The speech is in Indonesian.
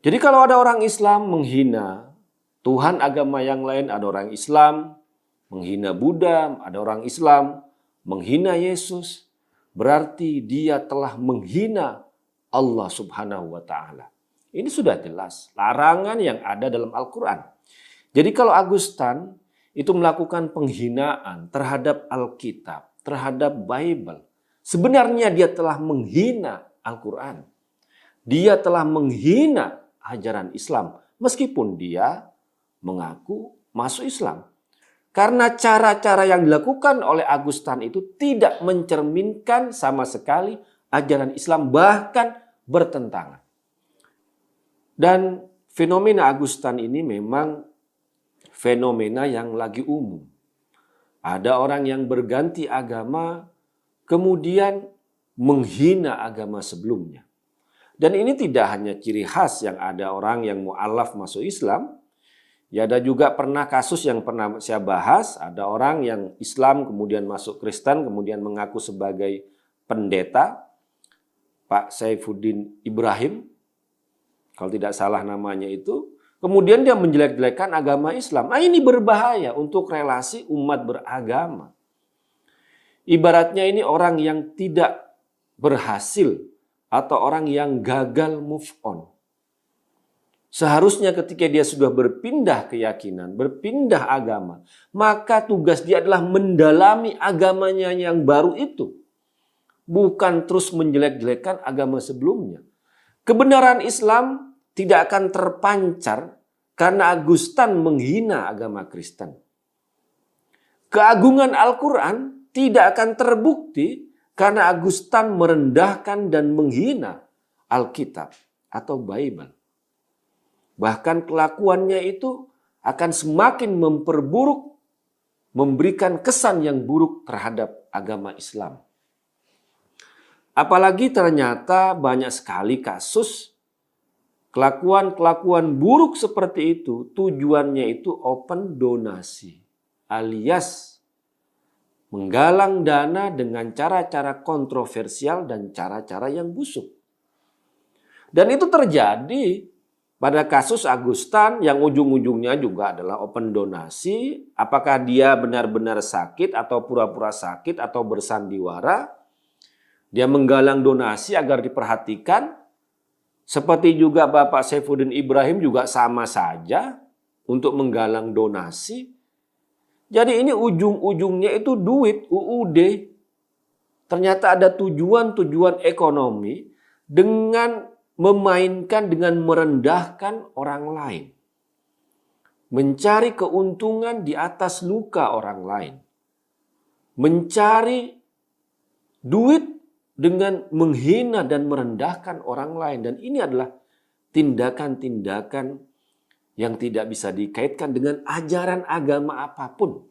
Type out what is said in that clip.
Jadi kalau ada orang Islam menghina Tuhan agama yang lain, ada orang Islam menghina Buddha, ada orang Islam menghina Yesus, berarti dia telah menghina Allah Subhanahu wa Ta'ala. Ini sudah jelas larangan yang ada dalam Al-Quran. Jadi kalau Augustan itu melakukan penghinaan terhadap Alkitab, terhadap Bible, sebenarnya dia telah menghina Al-Quran. Dia telah menghina ajaran Islam, meskipun dia mengaku masuk Islam. Karena cara-cara yang dilakukan oleh Augustan itu tidak mencerminkan sama sekali ajaran Islam, bahkan bertentangan. Dan fenomena Augustan ini memang fenomena yang lagi umum. Ada orang yang berganti agama, kemudian menghina agama sebelumnya. Dan ini tidak hanya ciri khas yang ada orang yang mu'alaf masuk Islam. Ya, ada juga pernah kasus yang pernah saya bahas, ada orang yang Islam kemudian masuk Kristen, kemudian mengaku sebagai pendeta, Pak Saifuddin Ibrahim, kalau tidak salah namanya itu, kemudian dia menjelek-jelekan agama Islam. Nah, ini berbahaya untuk relasi umat beragama. Ibaratnya ini orang yang tidak berhasil atau orang yang gagal move on. Seharusnya ketika dia sudah berpindah keyakinan, berpindah agama, maka tugas dia adalah mendalami agamanya yang baru itu. Bukan terus menjelek-jelekan agama sebelumnya. Kebenaran Islam tidak akan terpancar karena Augustan menghina agama Kristen. Keagungan Al-Quran tidak akan terbukti karena Augustan merendahkan dan menghina Alkitab atau Bible. Bahkan kelakuannya itu akan semakin memperburuk, memberikan kesan yang buruk terhadap agama Islam. Apalagi ternyata banyak sekali kasus kelakuan-kelakuan buruk seperti itu, tujuannya itu open donasi, alias menggalang dana dengan cara-cara kontroversial dan cara-cara yang busuk. Dan itu terjadi pada kasus Augustan yang ujung-ujungnya juga adalah open donasi. Apakah dia benar-benar sakit atau pura-pura sakit atau bersandiwara? Dia menggalang donasi agar diperhatikan. Seperti juga Bapak Saifuddin Ibrahim juga sama saja untuk menggalang donasi. Jadi ini ujung-ujungnya itu duit, UUD. Ternyata ada tujuan-tujuan ekonomi dengan memainkan, dengan merendahkan orang lain. Mencari keuntungan di atas luka orang lain. Mencari duit dengan menghina dan merendahkan orang lain. Dan ini adalah tindakan-tindakan yang tidak bisa dikaitkan dengan ajaran agama apapun.